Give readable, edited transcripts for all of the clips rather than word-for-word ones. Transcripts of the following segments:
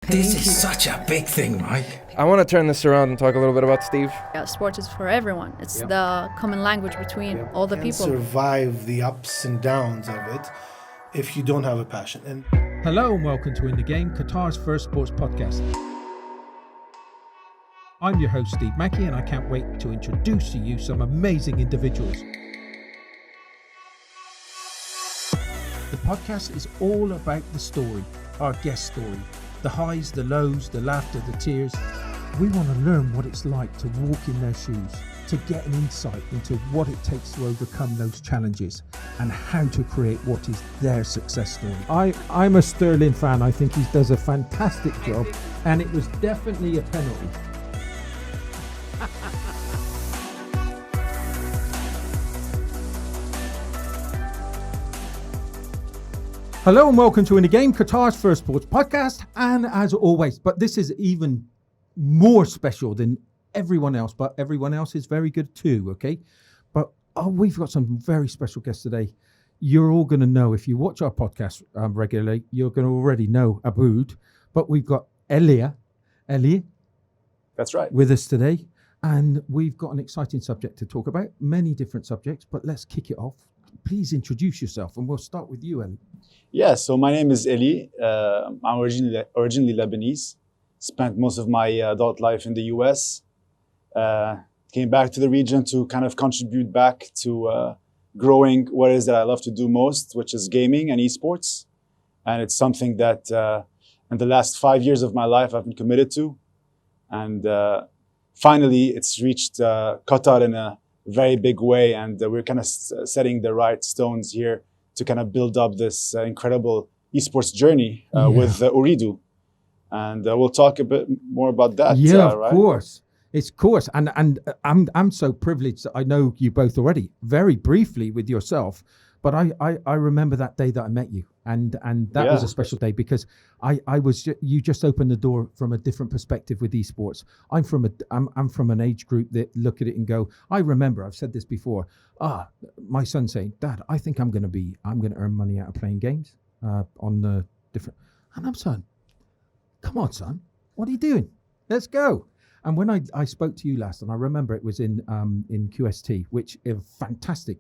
This is such a big thing, right? I want to turn this around and talk a little bit about Steve. Yeah, sports is for everyone. It's the common language between all the people. Survive the ups and downs of it if you don't have a passion. And hello and welcome to In the Game, Qatar's first sports podcast. I'm your host, Steve Mackey, and I can't wait to introduce to you some amazing individuals. The podcast is all about the story, our guest story, the highs, the lows, the laughter, the tears. We want to learn what it's like to walk in their shoes, to get an insight into what it takes to overcome those challenges and how to create what is their success story. I'm a Sterling fan. I think he does a fantastic job, and it was definitely a penalty. Hello and welcome to In the Game, Qatar's first sports podcast. And as always, but this is even more special than everyone else, but everyone else is very good too, okay? But we've got some very special guests today. You're all going to know, if you watch our podcast regularly, you're going to already know Abood. But we've got Elie. That's right. With us today. And we've got an exciting subject to talk about, many different subjects, but let's kick it off. Please introduce yourself, and we'll start with you, Elie. Yeah, so my name is Elie. I'm originally Lebanese. Spent most of my adult life in the US. Came back to the region to kind of contribute back to growing what it is that I love to do most, which is gaming and esports. And it's something that in the last 5 years of my life I've been committed to. And finally, it's reached Qatar in a very big way, and we're kind of setting the right stones here to kind of build up this incredible esports journey with Ooredoo. And we'll talk a bit more about that. Yeah, right? Of course. It's course. And I'm so privileged that I know you both already, very briefly with yourself. But I remember that day that I met you, and that was a special day because you just opened the door from a different perspective with esports. I'm from an age group that look at it and go, I remember, I've said this before, my son saying, Dad, I think I'm going to earn money out of playing games on the different, and I'm saying, come on, son, what are you doing? Let's go. And when I spoke to you last, and I remember it was in QST, which is a fantastic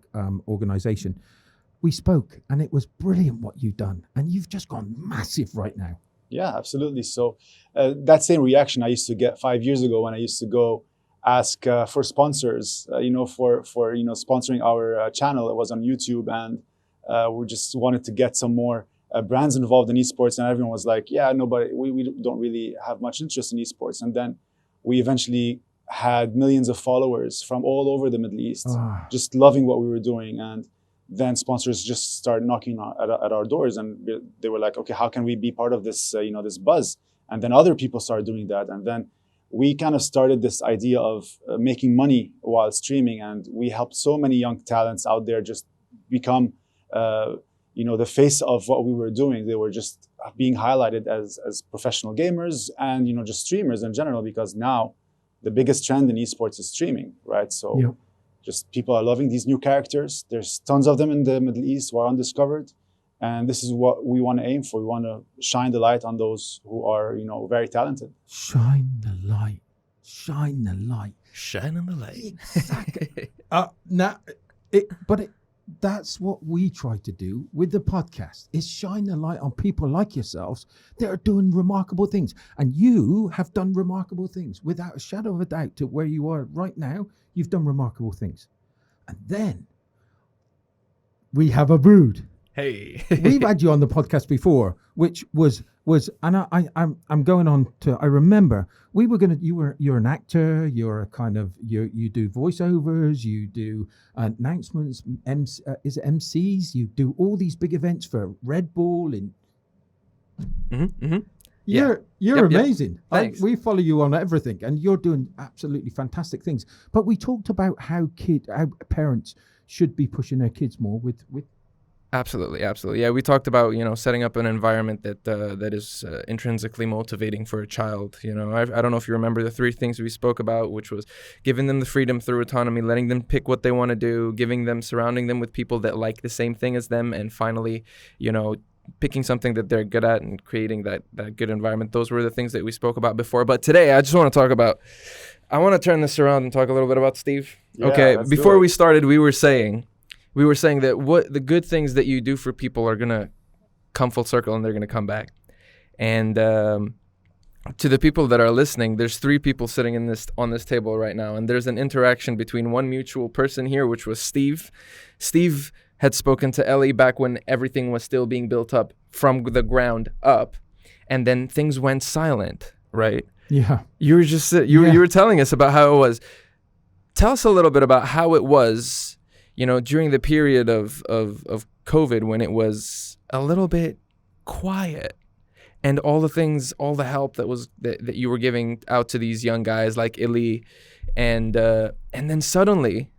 organization. We spoke, and it was brilliant what you've done, and you've just gone massive right now. Yeah, absolutely. So that same reaction I used to get 5 years ago when I used to go ask for sponsors, for sponsoring our channel. It was on YouTube, and we just wanted to get some more brands involved in esports, and everyone was like, "Yeah, nobody, we don't really have much interest in esports." And then we eventually had millions of followers from all over the Middle East, just loving what we were doing. And then sponsors just started knocking at our doors, and they were like, okay, how can we be part of this, this buzz? And then other people started doing that. And then we kind of started this idea of making money while streaming. And we helped so many young talents out there just become, the face of what we were doing. They were just being highlighted as professional gamers and, just streamers in general, because now the biggest trend in esports is streaming, right? So just people are loving these new characters. There's tons of them in the Middle East who are undiscovered. And this is what we want to aim for. We want to shine the light on those who are, very talented. Shine the light. Shine the light. Shine on the light. Exactly. That's what we try to do with the podcast, is shine the light on people like yourselves that are doing remarkable things. And you have done remarkable things without a shadow of a doubt. To where you are right now, you've done remarkable things. And then we have Abood. Hey. We've had you on the podcast before, which was and I'm going on to, I remember you're an actor, you're a kind of, you do voiceovers, you do announcements, is it MCs? You do all these big events for Red Bull and You're amazing. Thanks. We follow you on everything, and you're doing absolutely fantastic things. But we talked about how parents should be pushing their kids more with. Absolutely. Yeah, we talked about, setting up an environment that is intrinsically motivating for a child. I don't know if you remember the 3 things we spoke about, which was giving them the freedom through autonomy, letting them pick what they want to do, surrounding them with people that like the same thing as them, and finally, picking something that they're good at and creating that good environment. Those were the things that we spoke about before. But today, I just want to talk about, I want to turn this around and talk a little bit about Steve. Yeah, okay, let's before do it. we started, we were saying that what the good things that you do for people are going to come full circle and they're going to come back. And to the people that are listening, there's 3 people sitting on this table right now, and there's an interaction between one mutual person here, which was Steve. Steve had spoken to Elie back when everything was still being built up from the ground up, and then things went silent, right? Yeah. You were just you were telling us about how it was. Tell us a little bit about how it was, during the period of COVID, when it was a little bit quiet. And all the help that you were giving out to these young guys like Elie, and then suddenly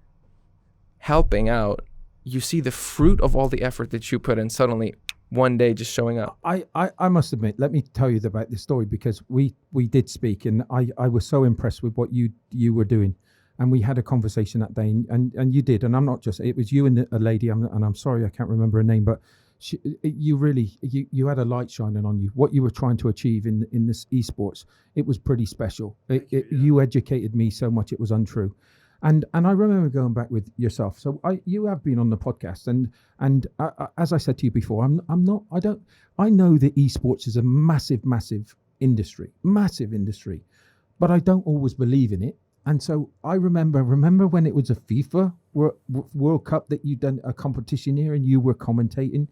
helping out, you see the fruit of all the effort that you put in suddenly one day just showing up. I must admit, let me tell you about this story, because we did speak, and I was so impressed with what you were doing, and we had a conversation that day, and you did, and I'm not just, it was you and a lady, and I'm sorry I can't remember her name, but you really had a light shining on you. What you were trying to achieve in this esports, it was pretty special. You educated me so much it was untrue, and I remember going back with yourself. So you have been on the podcast, and as I said to you before, I know that esports is a massive industry, but I don't always believe in it. And so I remember when it was a FIFA World Cup that you done a competition here, and you were commentating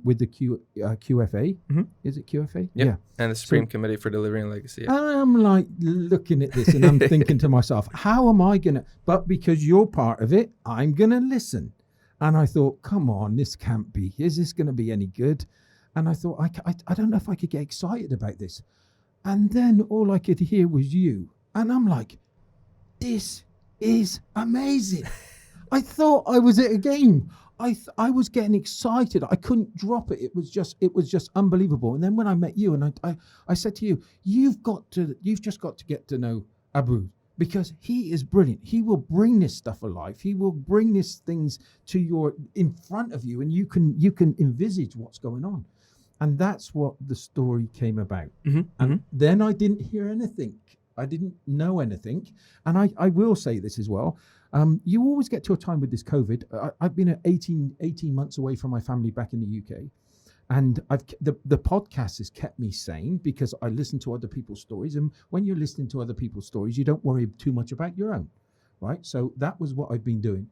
with the QFA. Mm-hmm. Is it QFA? Yep. Yeah. And the Supreme Committee for Delivery and Legacy. I'm like looking at this and I'm thinking to myself, how am I going to, but because you're part of it, I'm going to listen. And I thought, come on, this can't be. Is this going to be any good? And I thought, I don't know if I could get excited about this. And then all I could hear was you. And I'm like, this is amazing. I thought I was at a game. I was getting excited. I couldn't drop it. It was just unbelievable. And then when I met you, and I said to you, you've just got to get to know Abood, because he is brilliant. He will bring this stuff alive. He will bring these things in front of you, and you can envisage what's going on. And that's what the story came about. Mm-hmm. And then I didn't hear anything. I didn't know anything. And I will say this as well. You always get to a time with this COVID. I've been 18 months away from my family back in the UK. And the podcast has kept me sane, because I listen to other people's stories. And when you're listening to other people's stories, you don't worry too much about your own, right? So that was what I've been doing.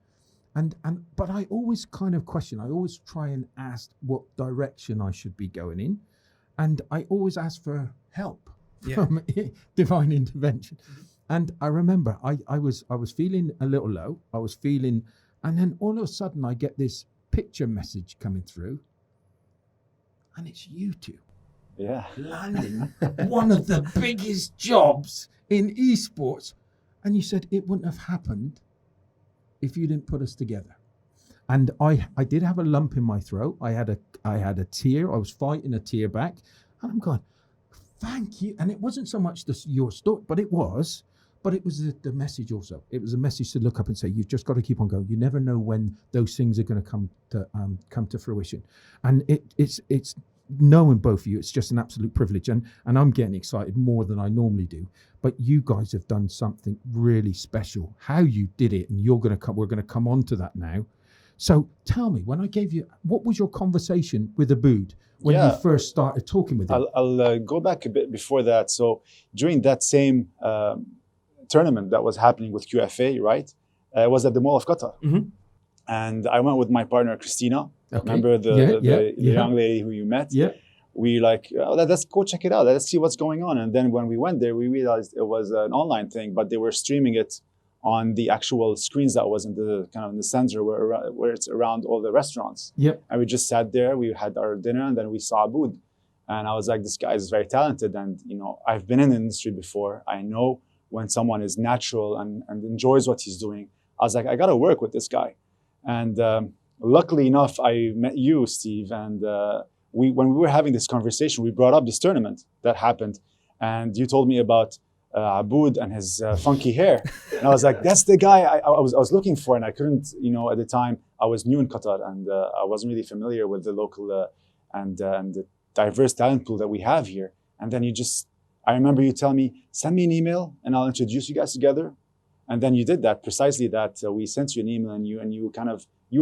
But I always kind of question. I always try and ask what direction I should be going in. And I always ask for help from divine intervention. And I remember I was feeling a little low. I was feeling, and then all of a sudden I get this picture message coming through, and it's you two. Yeah. Landing one of the biggest jobs in esports. And you said it wouldn't have happened if you didn't put us together. And I did have a lump in my throat. I had a tear. I was fighting a tear back, and I'm going, thank you. And it wasn't so much your story, but it was the message also. It was a message to look up and say, you've just got to keep on going. You never know when those things are going to come to fruition. And it's knowing both of you, it's just an absolute privilege. And I'm getting excited more than I normally do. But you guys have done something really special. How you did it, and we're going to come on to that now. So tell me, when I gave you, what was your conversation with Abood when you first started talking with him? I'll go back a bit before that. So during that same tournament that was happening with QFA, right? It was at the Mall of Qatar. Mm-hmm. And I went with my partner, Christina. Okay. Remember the young lady who you met? Yeah. We let's go check it out. Let's see what's going on. And then when we went there, we realized it was an online thing, but they were streaming it on the actual screens that was in the kind of in the center where it's around all the restaurants. Yep. And we just sat there, we had our dinner, and then we saw Abood. And I was like, this guy is very talented. And, I've been in the industry before. I know when someone is natural and enjoys what he's doing. I was like, I got to work with this guy. And luckily enough, I met you, Steve. And when we were having this conversation, we brought up this tournament that happened. And you told me about Abood and his funky hair. And I was like, that's the guy I was looking for. And I couldn't, at the time, I was new in Qatar, and I wasn't really familiar with the local and the diverse talent pool that we have here. And then I remember you telling me, send me an email and I'll introduce you guys together. And then you did that, precisely that. We sent you an email and you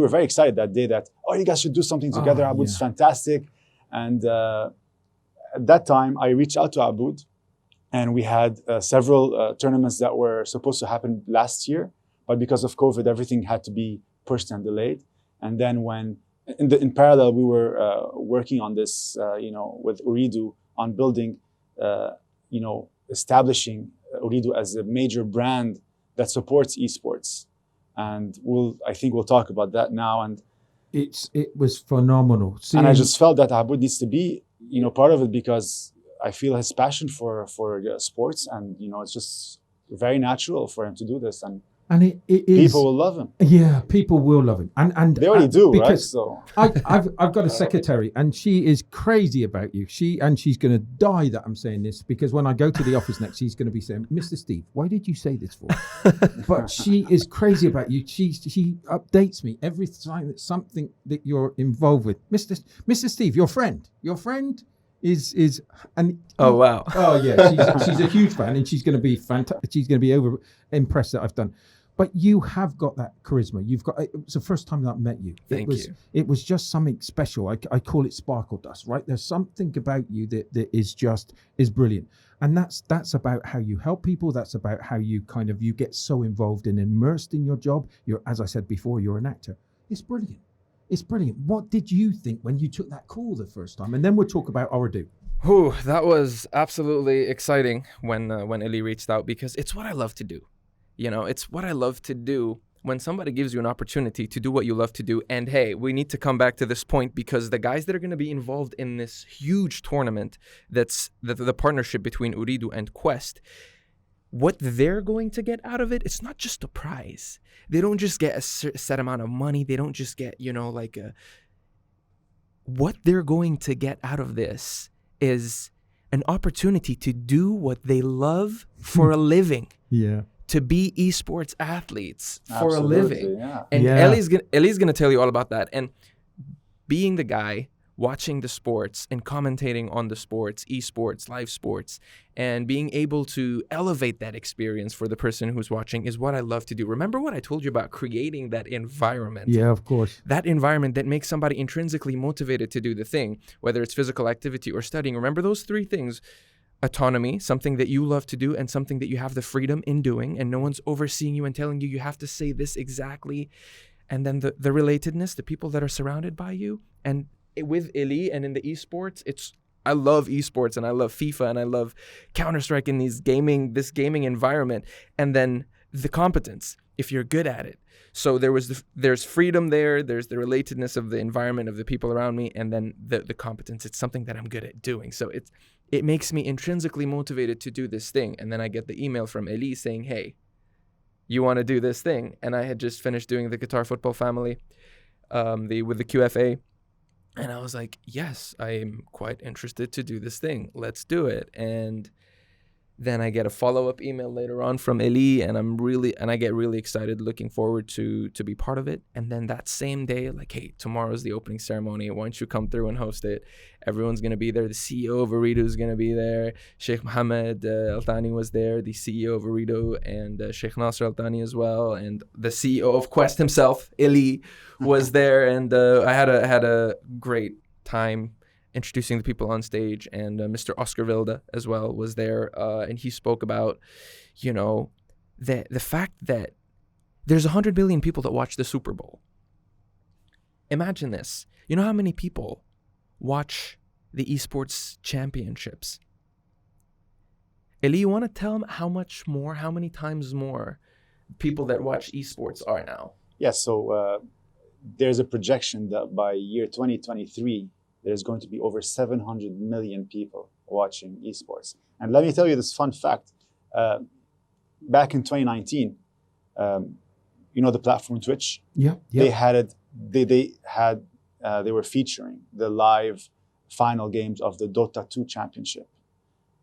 were very excited that day that, oh, you guys should do something together. Abood's fantastic. And at that time, I reached out to Abood, and we had several tournaments that were supposed to happen last year. But because of COVID, everything had to be pushed and delayed. And then when, in parallel, we were working on this, with Ooredoo on building, establishing Ooredoo as a major brand that supports esports. And I think we'll talk about that now. And it was phenomenal. And I just felt that Abood needs to be, part of it, because I feel his passion for sports, and it's just very natural for him to do this. And it is, people will love him. Yeah, people will love him, and they already do, right? So I've got a secretary, and she is crazy about you. She's going to die that I'm saying this, because when I go to the office next, she's going to be saying, "Mr. Steve, why did you say this for?" But she is crazy about you. She updates me every time it's something that you're involved with. Mr. Steve, your friend is and oh wow, oh yeah, she's a huge fan, and she's going to be fantastic. She's going to be over impressed that I've done. But you have got that charisma. It was the first time that I met you. Thank you. It was just something special. I call it sparkle dust, right? There's something about you that is brilliant. And that's about how you help people. That's about how you get so involved and immersed in your job. As I said before, you're an actor. It's brilliant. It's brilliant. What did you think when you took that call the first time? And then we'll talk about Ooredoo. Oh, that was absolutely exciting when Elie reached out, because it's what I love to do. It's what I love to do when somebody gives you an opportunity to do what you love to do. And hey, we need to come back to this point, because the guys that are going to be involved in this huge tournament, that's the partnership between Ooredoo and Quest, what they're going to get out of it, it's not just a prize. They don't just get a set amount of money. They don't just get, what they're going to get out of this is an opportunity to do what they love for a living. Yeah. To be esports athletes for Absolutely, a living. Yeah. And Yeah. Ellie's gonna tell you all about that. And being the guy watching the sports and commentating on the sports, esports, live sports, and being able to elevate that experience for the person who's watching is what I love to do. Remember what I told you about creating that environment? Yeah, of course. That environment that makes somebody intrinsically motivated to do the thing, whether it's physical activity or studying. Remember those three things: autonomy, something that you love to do and something that you have the freedom in doing, and no one's overseeing you and telling you have to say this exactly. And then the relatedness, the people that are surrounded by you. And with Elie and in the esports, I love esports and I love FIFA and I love Counter-Strike in this gaming environment. And then the competence, if you're good at it. So there's freedom there, there's the relatedness of the environment of the people around me, and then the competence. It's something that I'm good at doing. So it makes me intrinsically motivated to do this thing. And then I get the email from Elie saying, hey, you want to do this thing? And I had just finished doing the Qatar football family with the QFA. And I was like, yes, I am quite interested to do this thing. Let's do it. And then I get a follow-up email later on from Elie, and I get really excited, looking forward to be part of it. And then that same day, like, hey, tomorrow's the opening ceremony. Why don't you come through and host it? Everyone's going to be there. The CEO of Ooredoo is going to be there. Sheikh Mohammed Al Thani was there, the CEO of Ooredoo, and Sheikh Nasser Al Thani as well. And the CEO of Quest himself, Elie, was there. And I had a great time introducing the people on stage, and Mr. Oscar Wilde as well was there, and he spoke about, the fact that there's 100 million people that watch the Super Bowl. Imagine this. You know how many people watch the esports championships? Elie, you want to tell them how many times more people that watch esports are now? Yes, so there's a projection that by year 2023, there's going to be over 700 million people watching esports. And let me tell you this fun fact. Back in 2019, the platform Twitch? Yeah. They had it. They were featuring the live final games of the Dota 2 championship.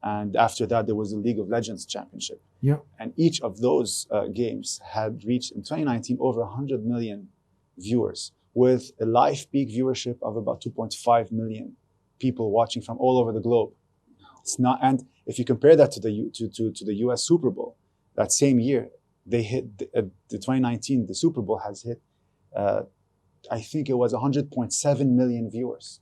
And after that, there was the League of Legends championship. Yeah. And each of those games had reached, in 2019, over 100 million viewers with a live peak viewership of about 2.5 million people watching from all over the globe. It's not, and if you compare that to the US Super Bowl, that same year, they hit the 2019, the Super Bowl has hit, I think it was 100.7 million viewers.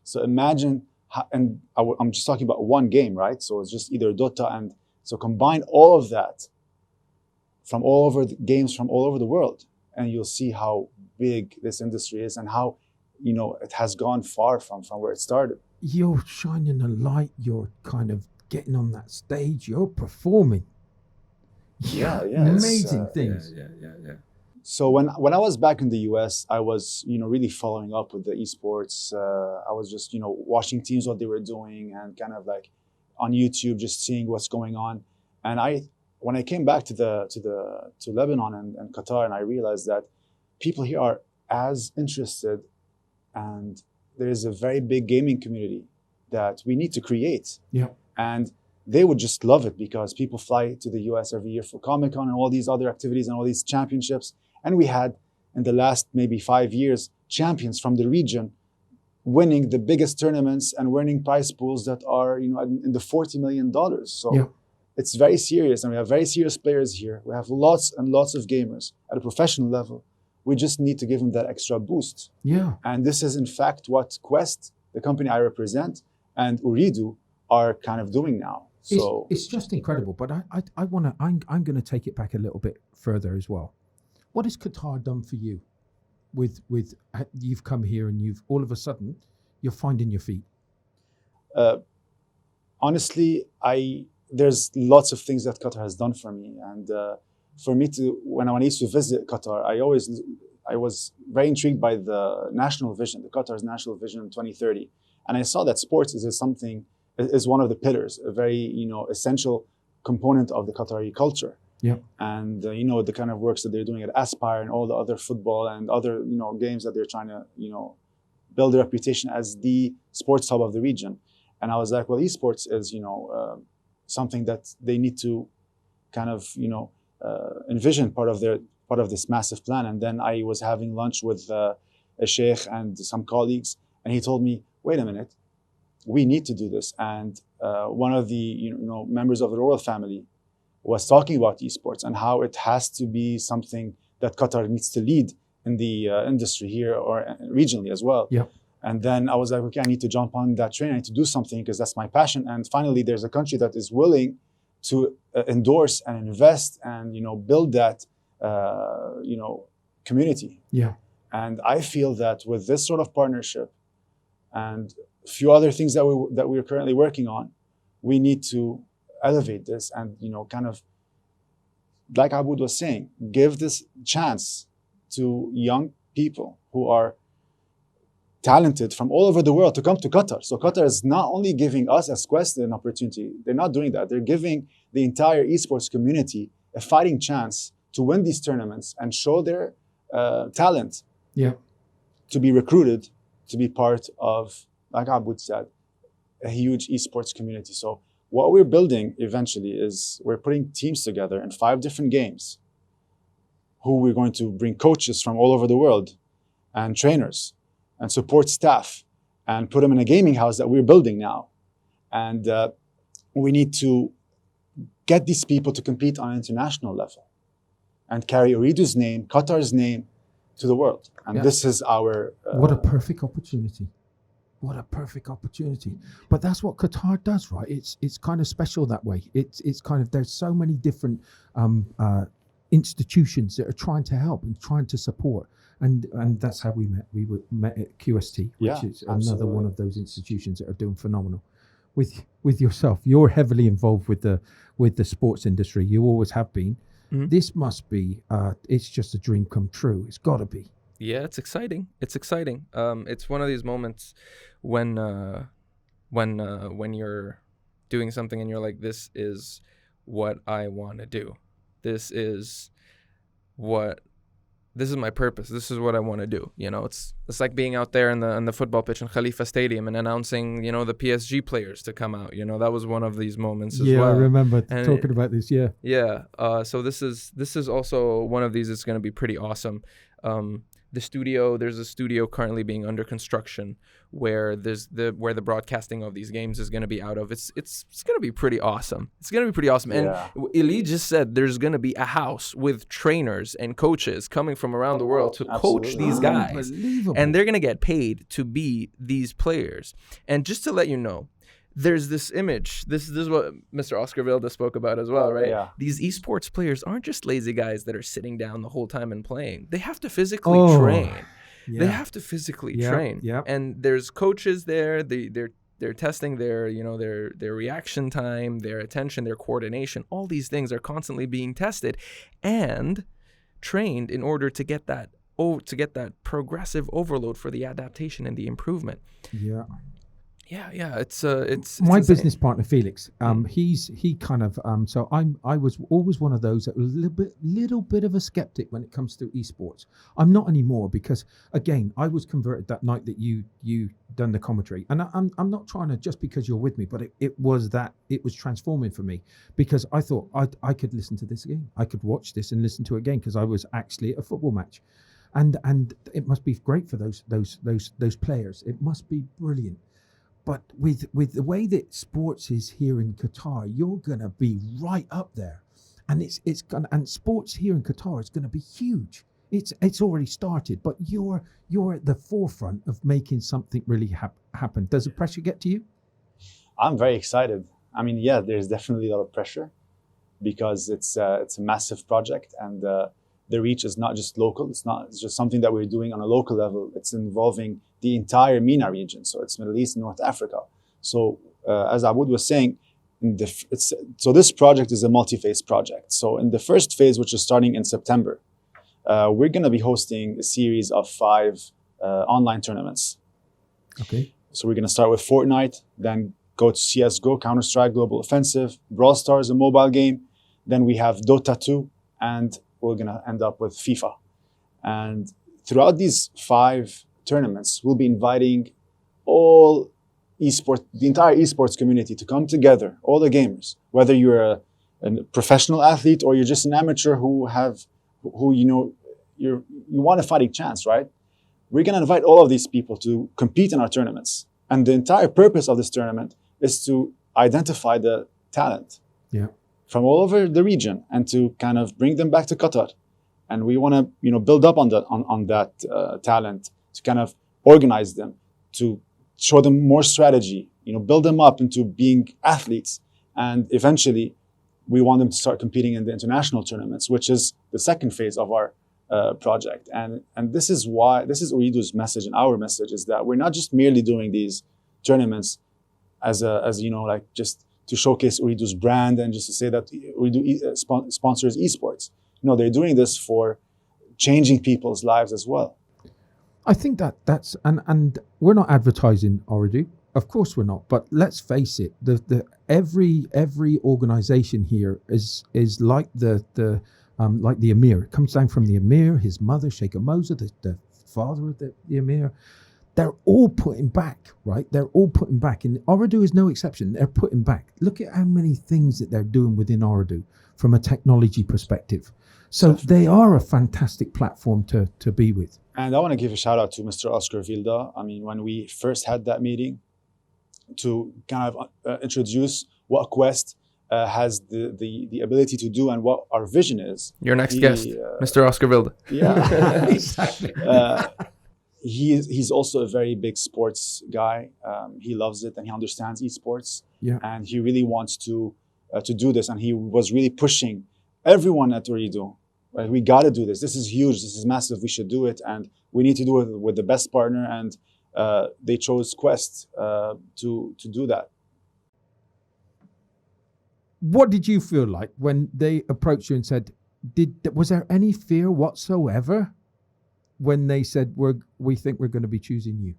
So imagine, and I'm just talking about one game, right? So it's just either Dota, and so combine all of that from all over the games from all over the world, and you'll see how big this industry is and how, it has gone far from where it started. You're shining a light. You're kind of getting on that stage. You're performing. Yeah. Amazing things. Yeah. So when I was back in the US, I was, really following up with the esports. I was just, watching teams, what they were doing, and kind of like on YouTube, just seeing what's going on. And when I came back to Lebanon and Qatar, and I realized that people here are as interested, and there is a very big gaming community that we need to create. Yeah. And they would just love it because people fly to the US every year for Comic-Con and all these other activities and all these championships. And we had, in the last maybe 5 years, champions from the region winning the biggest tournaments and winning prize pools that are, in the $40 million. So it's very serious, and we have very serious players here. We have lots and lots of gamers at a professional level. We just need to give them that extra boost. Yeah. And this is, in fact, what Quest, the company I represent, and Ooredoo are kind of doing now. So it's just incredible. But I'm going to take it back a little bit further as well. What has Qatar done for you? With you've come here and you've all of a sudden you're finding your feet. Honestly, there's lots of things that Qatar has done for me, and for me to when I used to visit Qatar, I was very intrigued by the national vision, the Qatar's national vision in 2030, and I saw that sports is one of the pillars, a very essential component of the Qatari culture. Yeah. And the kind of works that they're doing at Aspire and all the other football and other games that they're trying to build a reputation as the sports hub of the region. And I was like, well, esports is something that they need to kind of envision part of this massive plan. And then I was having lunch with a sheikh and some colleagues, and he told me, wait a minute, we need to do this. And one of the members of the royal family was talking about esports and how it has to be something that Qatar needs to lead in the industry here or regionally as well. Yeah. And then I was like, okay, I need to jump on that train. I need to do something because that's my passion. And finally, there's a country that is willing to endorse and invest and build that community. Yeah. And I feel that with this sort of partnership and a few other things that we're currently working on, we need to elevate this and kind of, like Abood was saying, give this chance to young people who are talented from all over the world to come to Qatar. So Qatar is not only giving us as Quest an opportunity, they're not doing that. They're giving the entire esports community a fighting chance to win these tournaments and show their talent. Yeah. To be recruited, to be part of, like Abood said, a huge esports community. So what we're building eventually is we're putting teams together in 5 different games who we're going to bring coaches from all over the world and trainers and support staff and put them in a gaming house that we're building now. And we need to get these people to compete on an international level and carry Ooredoo's name, Qatar's name to the world. And this is our... what a perfect opportunity. What a perfect opportunity. But that's what Qatar does, right? It's kind of special that way. It's kind of, there's so many different institutions that are trying to help and trying to support. And that's how we met. We met at QST, which is another one of those institutions that are doing phenomenal. With yourself, you're heavily involved with the sports industry. You always have been. Mm-hmm. This must be, it's just a dream come true. It's got to be. Yeah, it's exciting. It's exciting. It's one of these moments when you're doing something and you're like, this is what I want to do. This is my purpose. This is what I want to do. It's like being out there in the football pitch in Khalifa Stadium and announcing, the PSG players to come out. That was one of these moments as well. Yeah, I remember talking about this. Yeah. Yeah. So this is also one of these. It's going to be pretty awesome. There's a studio currently being under construction where where the broadcasting of these games is going to be out of. It's going to be pretty awesome. It's going to be pretty awesome. Yeah. And Elie just said there's going to be a house with trainers and coaches coming from around the world to coach Absolutely. these guys. Unbelievable. And they're going to get paid to be these players. And just to let you know, there's this image. This is what Mr. Oscar Vilda spoke about as well, right? Yeah. These esports players aren't just lazy guys that are sitting down the whole time and playing. They have to physically train. Yeah. They have to physically Yeah, train. yeah. And there's coaches there. They're testing their reaction time, their attention, their coordination. All these things are constantly being tested and trained in order to get that progressive overload for the adaptation and the improvement. Yeah. Yeah, it's My insane. business partner Felix, he kind of so I was always one of those that was a little bit of a skeptic when it comes to esports. I'm not anymore because again I was converted that night that you done the commentary, and I'm not trying to just because you're with me, but it was transforming for me because I thought I could listen to this again, I could watch this and listen to it again because I was actually at a football match, and it must be great for those players. It must be brilliant. But with the way that sports is here in Qatar, you're gonna be right up there, and and sports here in Qatar is gonna be huge. It's already started, but you're at the forefront of making something really happen. Does the pressure get to you? I'm very excited. I mean, yeah, there's definitely a lot of pressure because it's a massive project, and the reach is not just local. It's just something that we're doing on a local level. It's involving the entire MENA region. So it's Middle East and North Africa. So as Abood was saying, so this project is a multi-phase project. So in the first phase, which is starting in September, we're going to be hosting a series of 5 online tournaments. Okay. So we're going to start with Fortnite, then go to CSGO, Counter-Strike Global Offensive, Brawl Stars, a mobile game. Then we have Dota 2, and we're going to end up with FIFA. And throughout these 5 tournaments, we'll be inviting the entire esports community to come together, all the gamers, whether you're a professional athlete or you're just an amateur who you want a fighting chance, right? We're going to invite all of these people to compete in our tournaments. And the entire purpose of this tournament is to identify the talent from all over the region and to kind of bring them back to Qatar. And we want to, build up on that talent, to kind of organize them, to show them more strategy, build them up into being athletes. And eventually, we want them to start competing in the international tournaments, which is the second phase of our project. And this is Ooredoo's message, and our message is that we're not just merely doing these tournaments as just to showcase Ooredoo's brand and just to say that Ooredoo sponsors esports. No, they're doing this for changing people's lives as well. I think that's and we're not advertising Ooredoo, of course we're not. But let's face it, every organization here is like the Emir. It comes down from the Emir, his mother, Sheikh Moza, the father of the Emir. They're all putting back, right? They're all putting back, and Ooredoo is no exception. They're putting back. Look at how many things that they're doing within Ooredoo from a technology perspective. So they are a fantastic platform to be with. And I want to give a shout out to Mr. Oscar Vilda. I mean, when we first had that meeting to kind of introduce what Quest has the ability to do and what our vision is. Your next guest, Mr. Oscar Vilda. Yeah, Exactly. He's also a very big sports guy. He loves it and he understands esports. Yeah. And he really wants to do this. And he was really pushing everyone at Ooredoo. Right? We got to do this. This is huge. This is massive. We should do it. And we need to do it with the best partner. And they chose Quest to do that. What did you feel like when they approached you and said, was there any fear whatsoever when they said, we think we're going to be choosing you?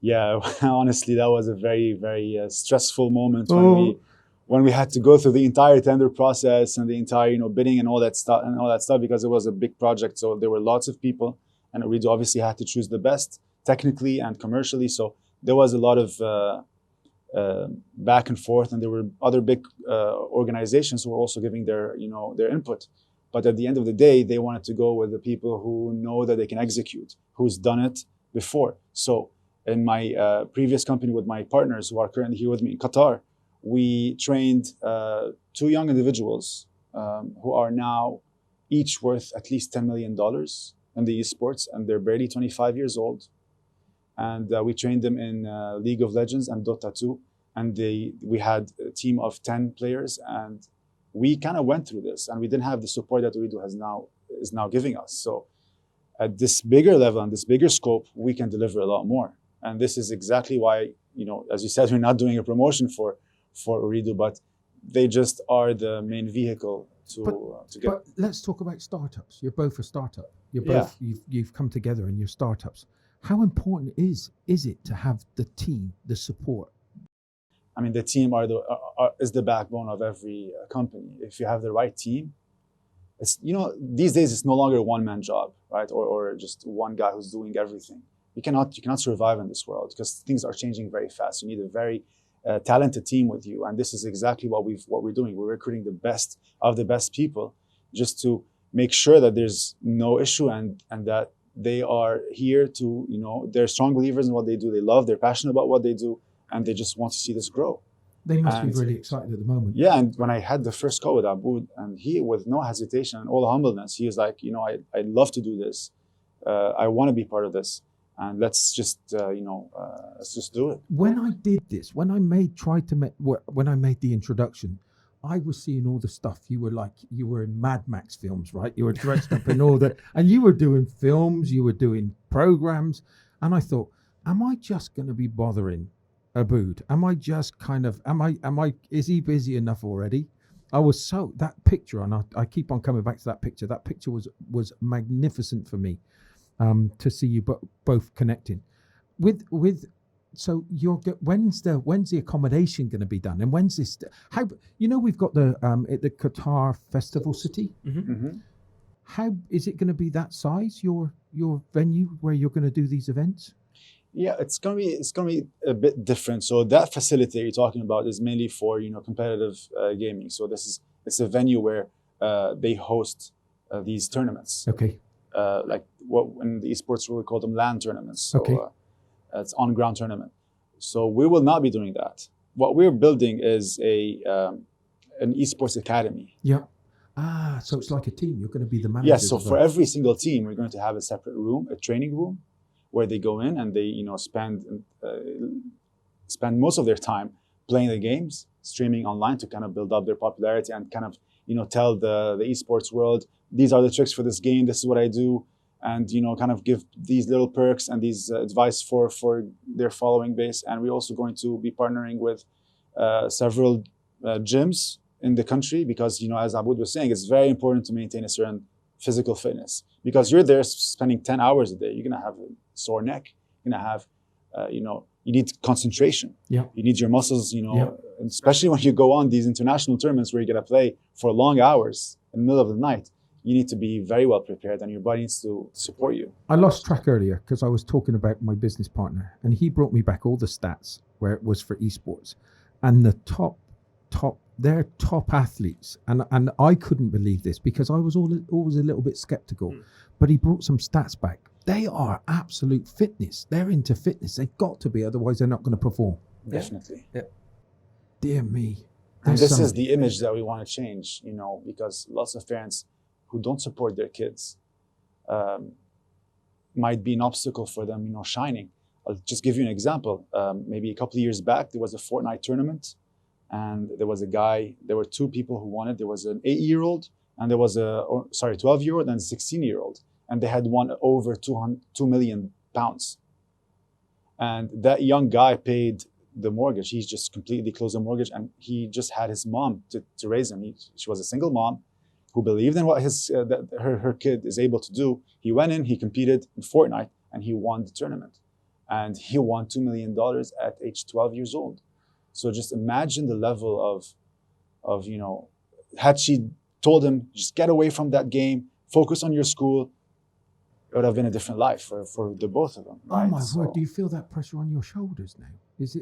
Yeah, honestly, that was a very, very stressful moment when we had to go through the entire tender process and the entire, bidding and all that stuff because it was a big project. So there were lots of people, and Ooredoo obviously had to choose the best technically and commercially. So there was a lot of back and forth, and there were other big organizations who were also giving their input. But at the end of the day, they wanted to go with the people who know that they can execute, who's done it before. So in my previous company with my partners who are currently here with me in Qatar, we trained 2 young individuals who are now each worth at least $10 million in the esports, and they're barely 25 years old. And we trained them in League of Legends and Dota 2. And we had a team of 10 players, and we kind of went through this, and we didn't have the support that Ooredoo is now giving us. So at this bigger level and this bigger scope, we can deliver a lot more. And this is exactly why, as you said, we're not doing a promotion for Ooredoo, but they just are the main vehicle to get. But let's talk about startups. You're both a startup. You've come together and you're startups. How important is it to have the team, the support? I mean, the team is the backbone of every company. If you have the right team, it's these days it's no longer a one-man job, right? Or just one guy who's doing everything. You cannot survive in this world because things are changing very fast. You need a very talented team with you, and this is exactly what we're doing. We're recruiting the best of the best people, just to make sure that there's no issue and that they are here to they're strong believers in what they do. They love, they're passionate about what they do, and they just want to see this grow. They must be really excited at the moment. Yeah, and when I had the first call with Abood, and he, with no hesitation and all humbleness, he was like, I'd love to do this. I want to be part of this. And let's just do it. When I did this, when I made the introduction, I was seeing all the stuff. You were in Mad Max films, right? You were dressed up in all that, and you were doing films, you were doing programs, and I thought, am I just going to be bothering Abood? Am I just is he busy enough already? I was that picture, and I keep on coming back to that picture. That picture was magnificent for me. To see you both connecting with so when's the accommodation going to be done, and when's this we've got the at the Qatar Festival City. Mm-hmm. How is it going to be that size, your venue where you're going to do these events? Yeah, it's gonna be a bit different. So that facility you're talking about is mainly for competitive gaming. So it's a venue where they host these tournaments. Okay. Like what in the esports we call them LAN tournaments. So okay. It's on-ground tournament. So we will not be doing that. What we're building is an esports academy. Yeah. So it's like a team. You're going to be the manager. Yes. So for every single team, we're going to have a separate room, a training room, where they go in and they spend most of their time playing the games, streaming online to kind of build up their popularity and kind of tell the esports world, these are the tricks for this game, this is what I do, and kind of give these little perks and these advice for their following base. And we're also going to be partnering with several gyms in the country because as Abood was saying, it's very important to maintain a certain physical fitness, because you're there spending 10 hours a day. You're gonna have a sore neck, you're gonna have you need concentration. Yeah. You need your muscles, especially when you go on these international tournaments where you gotta play for long hours in the middle of the night. You need to be very well prepared, and your body needs to support you. I lost track earlier because I was talking about my business partner, and he brought me back all the stats where it was for esports, and the they're top athletes, and I couldn't believe this because I was always a little bit skeptical, but he brought some stats back. They are absolute fitness. They're into fitness. They've got to be, otherwise they're not going to perform. Definitely. Yeah. Dear me. And this is the image that we want to change, because lots of parents who don't support their kids might be an obstacle for them, shining. I'll just give you an example. Maybe a couple of years back, there was a Fortnite tournament, and there were 2 people who won it. There was an 8-year-old, and there was 12-year-old and a 16-year-old. And they had won over 2 million pounds. And that young guy paid the mortgage. He just completely closed the mortgage, and he just had his mom to raise him. She was a single mom who believed in what her kid is able to do. He went in, he competed in Fortnite, and he won the tournament. And he won $2 million at age 12 years old. So just imagine the level of had she told him, just get away from that game, focus on your school, it would have been a different life for the both of them. Right? Oh my word! Do you feel that pressure on your shoulders now? Is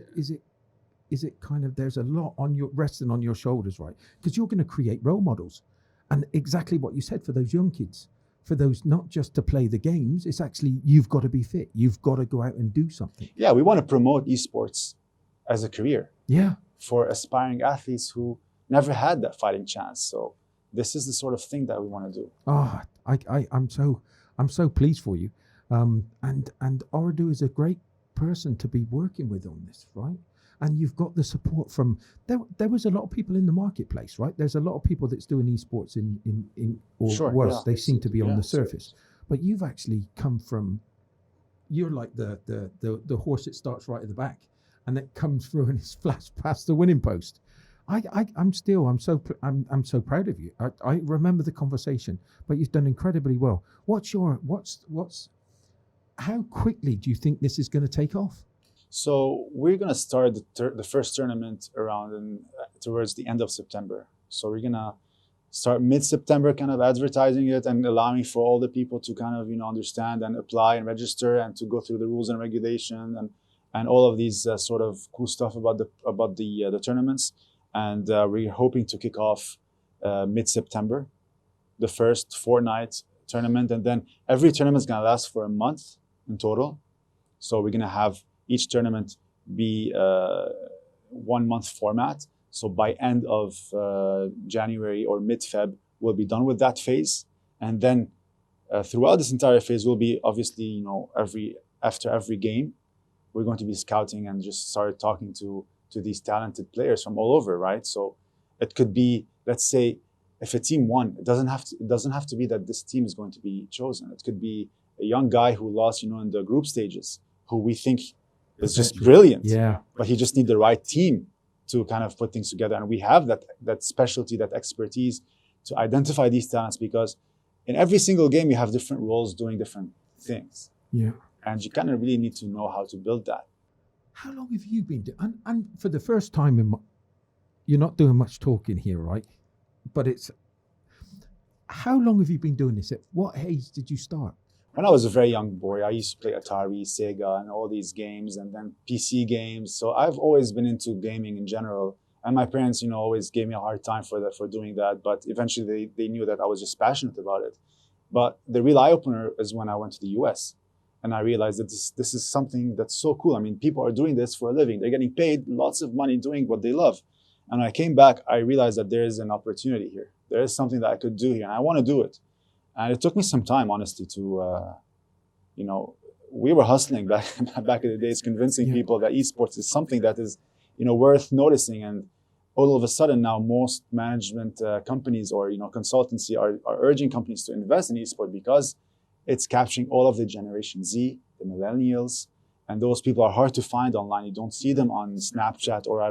it kind of, there's a lot resting on your shoulders, right? Because you're going to create role models, And exactly what you said for those young kids, for those not just to play the games, it's actually you've got to be fit. You've got to go out and do something. Yeah, we want to promote esports as a career. Yeah. For aspiring athletes who never had that fighting chance. So this is the sort of thing that we want to do. Oh, I'm so pleased for you. And Ooredoo is a great person to be working with on this, right? And you've got the support from there was a lot of people in the marketplace, right? There's a lot of people that's doing esports in or Sure, worse, yeah. they seem to be on Yeah, the surface. But you've actually come from, you're like the horse that starts right at the back and it comes through and it's flashed past the winning post. I'm so proud of you. I remember the conversation, but you've done incredibly well. How quickly do you think this is going to take off? So we're going to start the first tournament around towards the end of September. So we're going to start mid-September kind of advertising it and allowing for all the people to kind of, understand and apply and register and to go through the rules and regulation and all of these sort of cool stuff about the tournaments. And we're hoping to kick off mid-September, the first fortnight tournament. And then every tournament is going to last for a month in total. So we're going to have each tournament be 1 month format. So by end of January or mid-Feb, we'll be done with that phase. And then throughout this entire phase, we'll be obviously, after every game, we're going to be scouting and just start talking to these talented players from all over, right? So it could be, let's say, if a team won, it doesn't have to be that this team is going to be chosen. It could be a young guy who lost, in the group stages, who we think is just brilliant. Yeah. But he just needs the right team to kind of put things together. And we have that specialty, that expertise to identify these talents, because in every single game you have different roles doing different things. Yeah. And you kind of really need to know how to build that. How long have you been doing? And for the first time you're not doing much talking here, right? But how long have you been doing this? At what age did you start? When I was a very young boy, I used to play Atari, Sega, and all these games, and then PC games. So I've always been into gaming in general. And my parents, always gave me a hard time for doing that. But eventually they knew that I was just passionate about it. But the real eye-opener is when I went to the US. And I realized that this is something that's so cool. I mean, people are doing this for a living. They're getting paid lots of money doing what they love. And when I came back, I realized that there is an opportunity here. There is something that I could do here, and I want to do it. And it took me some time, honestly, to, we were hustling back in the days, convincing people that esports is something that is, worth noticing. And all of a sudden now, most management companies or, consultancy are urging companies to invest in esports because it's capturing all of the Generation Z, the millennials, and those people are hard to find online. You don't see them on Snapchat or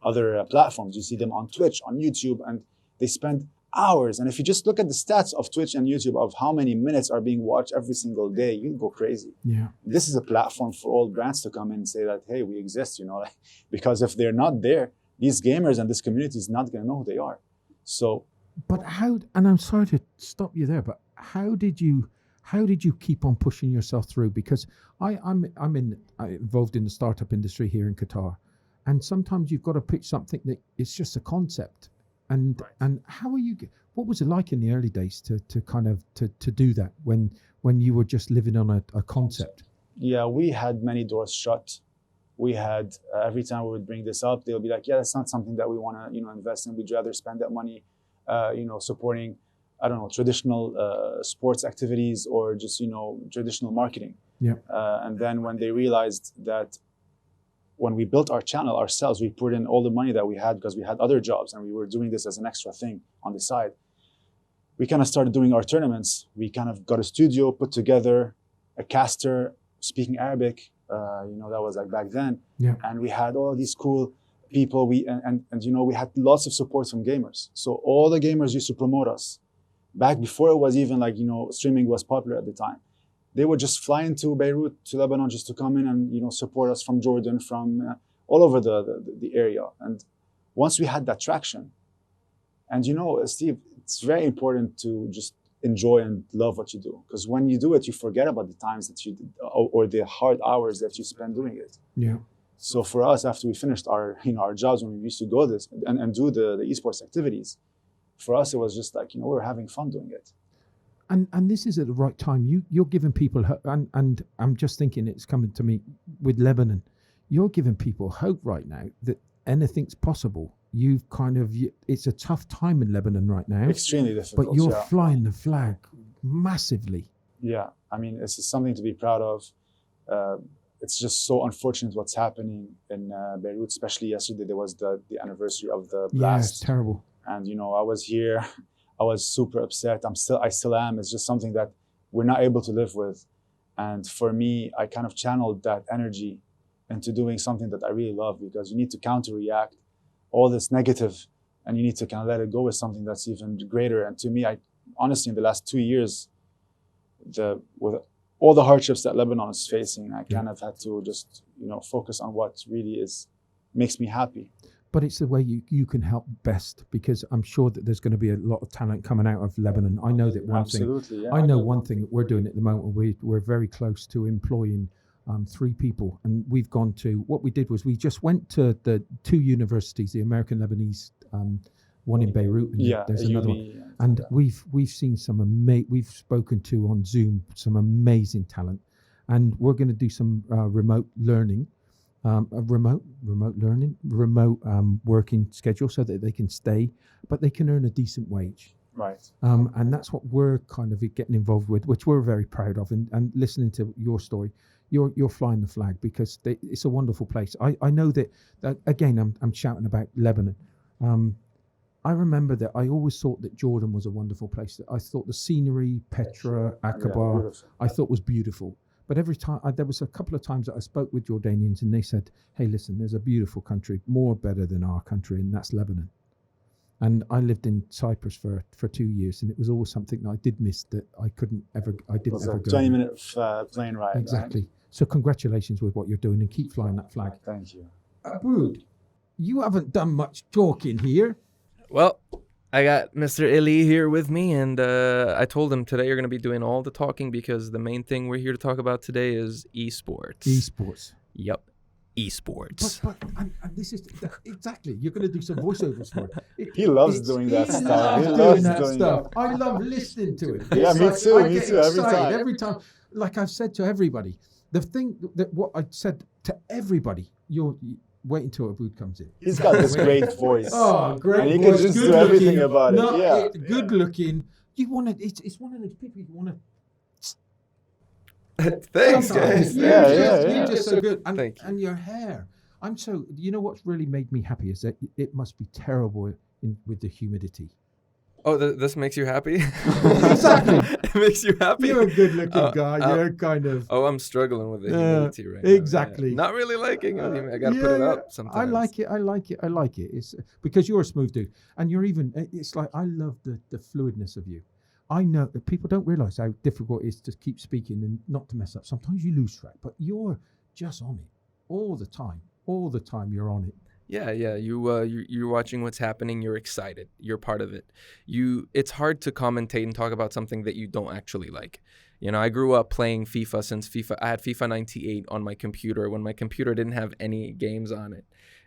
other platforms. You see them on Twitch, on YouTube, and they spend hours. And if you just look at the stats of Twitch and YouTube of how many minutes are being watched every single day, you go crazy. Yeah. This is a platform for all brands to come in and say that, hey, we exist, because if they're not there, these gamers and this community is not going to know who they are. So, but and I'm sorry to stop you there, but how did you keep on pushing yourself through? Because I'm involved in the startup industry here in Qatar, and sometimes you've got to pitch something that it's just a concept. And how are you? What was it like in the early days to kind of to do that when you were just living on a concept? Yeah, we had many doors shut. We had every time we would bring this up, they'll be like, "Yeah, that's not something that we want to invest in. We'd rather spend that money, supporting, I don't know, traditional sports activities or just traditional marketing." Yeah. And then when they realized that when we built our channel ourselves, we put in all the money that we had because we had other jobs and we were doing this as an extra thing on the side. We kind of started doing our tournaments. We kind of got a studio, put together a caster speaking Arabic. That was like back then. Yeah. And we had all these cool people. We had lots of support from gamers. So all the gamers used to promote us. Back before it was even like, streaming was popular at the time. They would just fly into Beirut, to Lebanon, just to come in and, support us from Jordan, from all over the area. And once we had that traction, and Steve, it's very important to just enjoy and love what you do. Because when you do it, you forget about the times that you did, or the hard hours that you spend doing it. Yeah. So for us, after we finished our jobs, when we used to go and do the esports activities, for us, it was just like, we were having fun doing it. And this is at the right time. You're giving people hope, and I'm just thinking, it's coming to me with Lebanon. You're giving people hope right now that anything's possible. It's a tough time in Lebanon right now. Extremely difficult. But you're flying the flag massively. Yeah, I mean, it's something to be proud of. It's just so unfortunate what's happening in Beirut, especially yesterday. There was the anniversary of the blast. Yeah, it's terrible. And I was here. I was super upset. I still am. It's just something that we're not able to live with. And for me, I kind of channeled that energy into doing something that I really love, because you need to counter-react all this negative, and you need to kind of let it go with something that's even greater. And to me, honestly, in the last 2 years, with all the hardships that Lebanon is facing, I kind of had to just, focus on what really makes me happy. But it's the way you can help best, because I'm sure that there's going to be a lot of talent coming out of Lebanon. I know that one thing. Yeah. I know one thing that we're doing at the moment. We're very close to employing 3 people, and we've gone to. What we did was we just went to the 2 universities, the American Lebanese one in Beirut, and there's another one. And we've seen we've spoken to on Zoom some amazing talent, and we're going to do some remote learning. Remote working schedule, so that they can stay, but they can earn a decent wage. Right. And that's what we're kind of getting involved with, which we're very proud of. And listening to your story, you're flying the flag, because it's a wonderful place. I know that again, I'm shouting about Lebanon. I remember that I always thought that Jordan was a wonderful place. I thought the scenery, Petra, Aqaba, I thought was beautiful. But every time, there was a couple of times that I spoke with Jordanians, and they said, hey, listen, there's a beautiful country, more better than our country, and that's Lebanon. And I lived in Cyprus for 2 years, and it was always something that I did miss, that I didn't ever go. It was a 20-minute plane ride. Exactly. Right? So congratulations with what you're doing, and keep flying that flag. Thank you. Abood, you haven't done much talking here. Well, I got Mr. Elie here with me, and I told him today you're going to be doing all the talking, because the main thing we're here to talk about today is esports. Esports. Yep. Esports. But and this is exactly, you're going to do some voiceovers for it. He loves doing that stuff. He loves doing that stuff. I love listening to it. Yeah, me too. I Me get too. excited Every time. Like I've said to everybody, the thing that what I said to everybody, you're wait until Abood comes in. He's got this great voice. Oh, great and he voice. can just good do everything looking, about it. Good looking. You want to? It's one of those people you want to. Thanks, guys. You're just so good. And, Thank you. And your hair. You know what's really made me happy is that it must be terrible with the humidity. Oh, this makes you happy? Exactly. It makes you happy? You're a good looking guy. You're kind of. Oh, I'm struggling with the humidity right now. Exactly. Yeah. Not really liking it. I got to put it up sometimes. I like it. It's because you're a smooth dude. And you're even, it's like, I love the fluidness of you. I know that people don't realize how difficult it is to keep speaking and not to mess up. Sometimes you lose track, but you're just on it all the time. All the time you're on it. Yeah. You're watching what's happening. You're excited. You're part of it. It's hard to commentate and talk about something that you don't actually like. I grew up playing FIFA since I had FIFA 98 on my computer when my computer didn't have any games on it.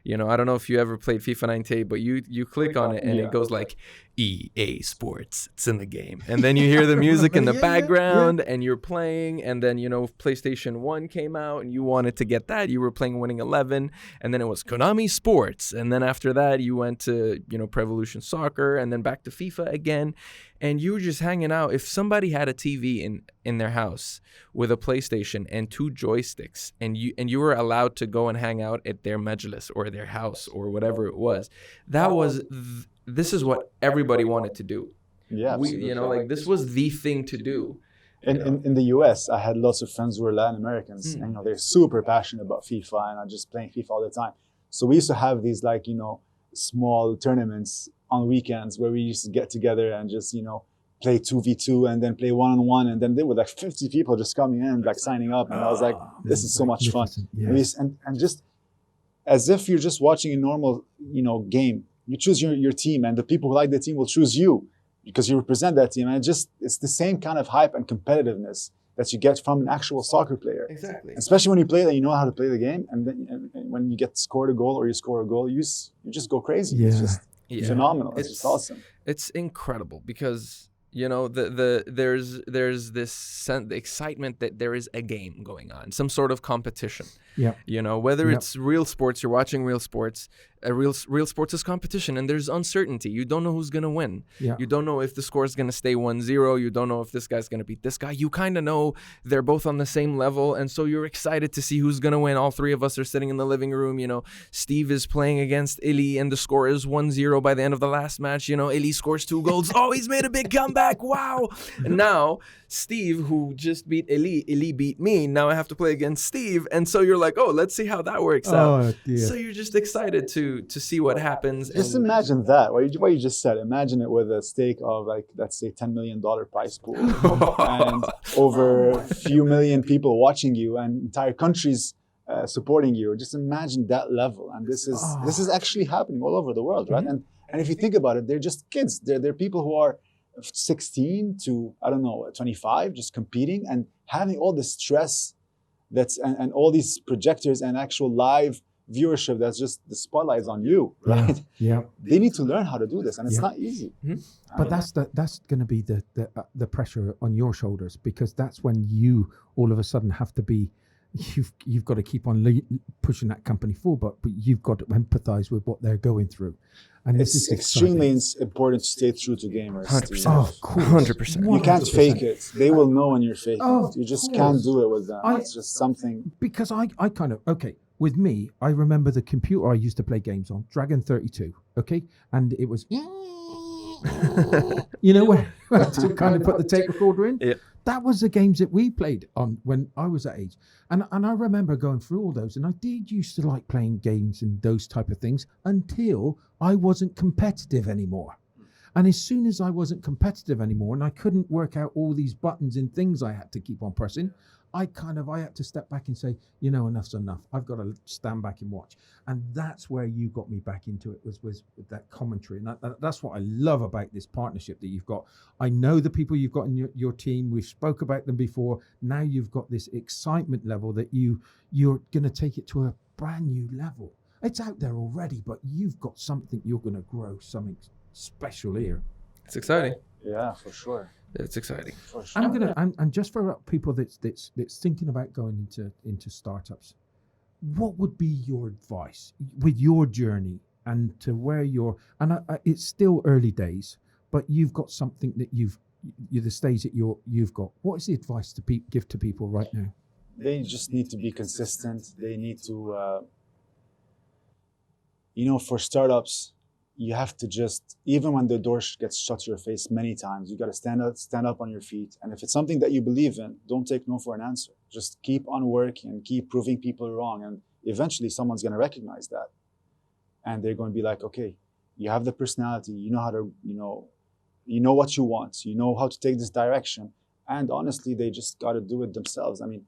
I don't know if you ever played FIFA 98, but you click on it and it goes like EA Sports. It's in the game. And then you hear the music in the background and you're playing. And then, PlayStation 1 came out and you wanted to get that. You were playing Winning 11. And then it was Konami Sports. And then after that, you went to, Pro Evolution Soccer and then back to FIFA again. And you were just hanging out. If somebody had a TV in their house with a PlayStation and 2 joysticks, and you were allowed to go and hang out at their majlis or their house or whatever it was, this is what everybody wanted to do. Yeah, this was the thing to do. In the US, I had lots of friends who were Latin Americans, and they're super passionate about FIFA and are just playing FIFA all the time. So we used to have these small tournaments on weekends where we used to get together and just play 2v2 and then play 1-on-1, and then there were 50 people just coming in signing up, and I was like, this is so much fun. Yes. And just as if you're just watching a normal game. You choose your team, and the people who like the team will choose you because you represent that team, and it's the same kind of hype and competitiveness that you get from an actual soccer player. Exactly. Especially when you play that, you know how to play the game, and then and when you get scored a goal or you score a goal, you just go crazy. Yeah. It's just phenomenal. It's just awesome. It's incredible because there's this the excitement that there is a game going on, some sort of competition. Yeah. Whether it's real sports, you're watching real sports. Real sports is competition, and there's uncertainty. You don't know who's gonna win. Yeah. You don't know if the score is gonna stay 1-0. You don't know if this guy's gonna beat this guy. You kind of know they're both on the same level, and so you're excited to see who's gonna win. All three of us are sitting in the living room. Steve is playing against Elie, and the score is 1-0 by the end of the last match. Elie scores 2 goals. Oh, he's made a big comeback! Wow! And now Steve, who just beat Elie beat me. Now I have to play against Steve, and so you're like, oh, let's see how that works out. Dear. So you're just excited to see what happens. Just imagine that. What you just said. Imagine it with a stake of let's say $10 million prize pool, and over a few million people watching you, and entire countries supporting you. Just imagine that level. And this is actually happening all over the world, right? And if you think about it, they're just kids. They're people who are 16 to 25, just competing and having all the stress and all these projectors and actual live viewership. That's just the spotlight is on you, right? Yeah. They need to learn how to do this, and it's not easy. But that's going to be the pressure on your shoulders, because that's when you all of a sudden have to be. You've got to keep on pushing that company forward, but you've got to empathize with what they're going through, and it's extremely important to stay true to gamers. 100%. Oh, of course. 100%. You can't fake it. They will know when you're faking Oh, it. You just of can't course. do it with them. It's just something. Because I kind of, with me, I remember the computer I used to play games on, Dragon 32, and it was, where to kind of put the tape recorder in. Yeah. That was the games that we played on when I was that age. And I remember going through all those, and I did used to like playing games and those type of things until I wasn't competitive anymore. And as soon as I wasn't competitive anymore and I couldn't work out all these buttons and things I had to keep on pressing, I had to step back and say, enough's enough. I've got to stand back and watch. And that's where you got me back into it, was with that commentary. And that's what I love about this partnership that you've got. I know the people you've got in your team. We've spoke about them before. Now you've got this excitement level that you're going to take it to a brand new level. It's out there already, but you've got something you're going to grow, something special here. It's exciting. Yeah, for sure. It's exciting. For sure. And just for people that's thinking about going into startups, what would be your advice with your journey and to where it's still early days, but you've got something that you're the stage that you've got. What is the advice to give to people right now? They just need to be consistent. They need to, for startups, you have to just, even when the door gets shut to your face many times, you got to stand up on your feet. And if it's something that you believe in, don't take no for an answer. Just keep on working and keep proving people wrong. And eventually someone's going to recognize that. And they're going to be like, okay, you have the personality, you know how to, you know what you want, you know how to take this direction. And honestly, they just got to do it themselves. I mean,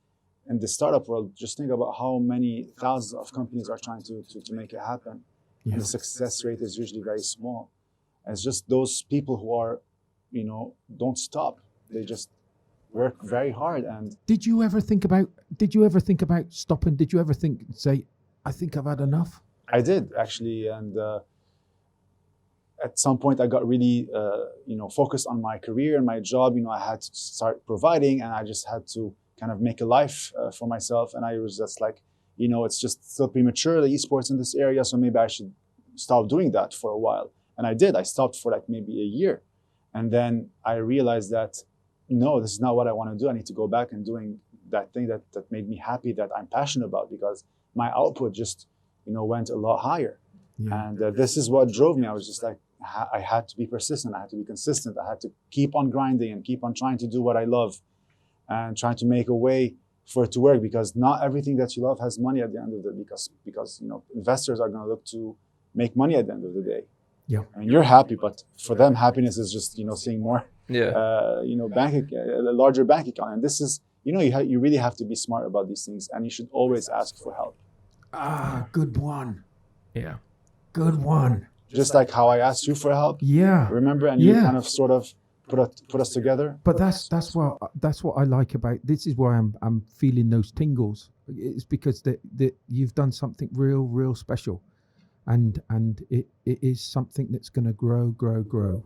in the startup world, just think about how many thousands of companies are trying to make it happen. Yeah. And the success rate is usually very small. And it's just those people who are, don't stop. They just work very hard. And Did you ever think about stopping? Did you ever say, I think I've had enough? I did, actually. And at some point I got really, focused on my career and my job. I had to start providing, and I just had to kind of make a life for myself. And I was just like, it's just still premature, the esports in this area, so maybe I should stop doing that for a while. And I did. I stopped for like maybe a year. And then I realized that, no, this is not what I want to do. I need to go back and doing that thing that made me happy, that I'm passionate about, because my output just, went a lot higher. Yeah. And this is what drove me. I was just like, I had to be persistent. I had to be consistent. I had to keep on grinding and keep on trying to do what I love and trying to make a way for it to work, because not everything that you love has money at the end of the day, because investors are going to look to make money at the end of the day. Yeah. I mean, you're happy, but for them, happiness is just seeing more, a larger bank account. And this is, you really have to be smart about these things, and you should always ask for help. Good one. Yeah. Good one. Just like how I asked you for help. Yeah. Remember, and you kind of sort of put us together. But that's what I like about this. Is why I'm feeling those tingles. It's because that you've done something real special, and it is something that's going to grow.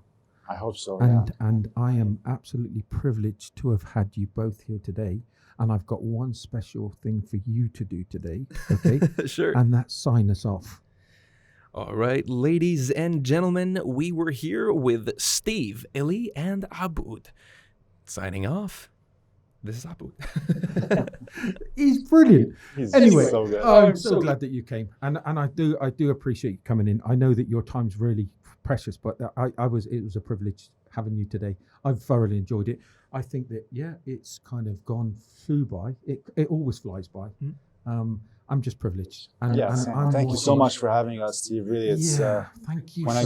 I hope so. And I am absolutely privileged to have had you both here today. And I've got one special thing for you to do today, okay? Sure. And that's sign us off. All right, ladies and gentlemen, we were here with Steve, Elie, and Abood. Signing off. This is Abood. He's brilliant. Anyway, so good. I'm so glad that you came, and I do appreciate you coming in. I know that your time's really precious, but it was a privilege having you today. I've thoroughly enjoyed it. I think that it's kind of flew by. It always flies by. I'm just privileged. And thank you so much for having us, Steve. Really, it's thank you. When I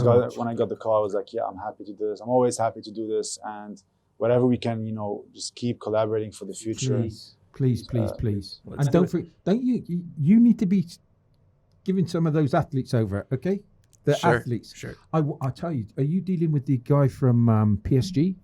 got the call, I was like, I'm happy to do this. I'm always happy to do this, and whatever we can, just keep collaborating for the future. Please. And don't you need to be giving some of those athletes over, okay? The athletes. Sure. I'll tell you, are you dealing with the guy from PSG?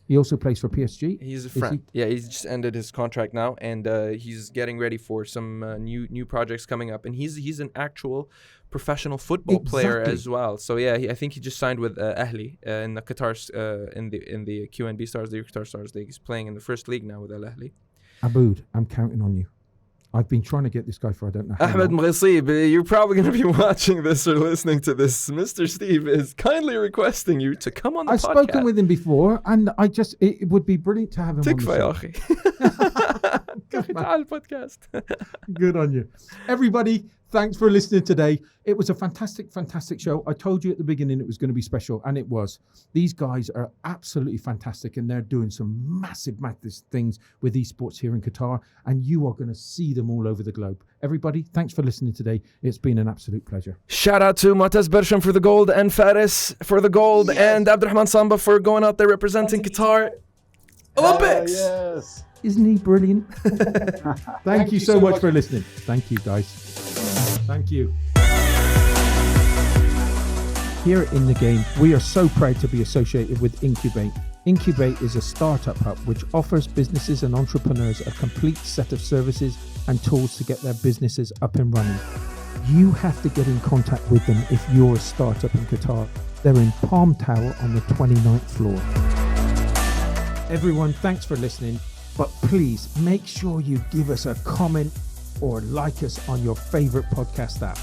He also plays for PSG. He's a friend. He's just ended his contract now, and he's getting ready for some new projects coming up. And he's an actual professional football player as well. So I think he just signed with Ahli in the Qatar in the QNB Stars, the Qatar Stars League. He's playing in the first league now with Al Ahli. Abood, I'm counting on you. I've been trying to get this guy for I don't know how Ahmed long. Mghasib, you're probably going to be watching this or listening to this. Mr. Steve is kindly requesting you to come on the podcast. I've spoken with him before, and it would be brilliant to have him تكفى يا on أخي. the show. تعال البودكاست. Good on you. Everybody, thanks for listening today. It was a fantastic show. I told you at the beginning it was going to be special, and it was. These guys are absolutely fantastic, and they're doing some massive things with esports here in Qatar, and you are going to see them all over the globe. Everybody, thanks for listening today. It's been an absolute pleasure. Shout out to Mataz Bersham for the gold, and Faris for the gold, and Abdurrahman Samba for going out there representing Qatar. Olympics! Yes. Isn't he brilliant? Thank you so much for listening. Thank you, guys. Thank you. Here at In The Game, we are so proud to be associated with Incubate. Incubate is a startup hub which offers businesses and entrepreneurs a complete set of services and tools to get their businesses up and running. You have to get in contact with them if you're a startup in Qatar. They're in Palm Tower on the 29th floor. Everyone, thanks for listening. But please make sure you give us a comment or like us on your favorite podcast app.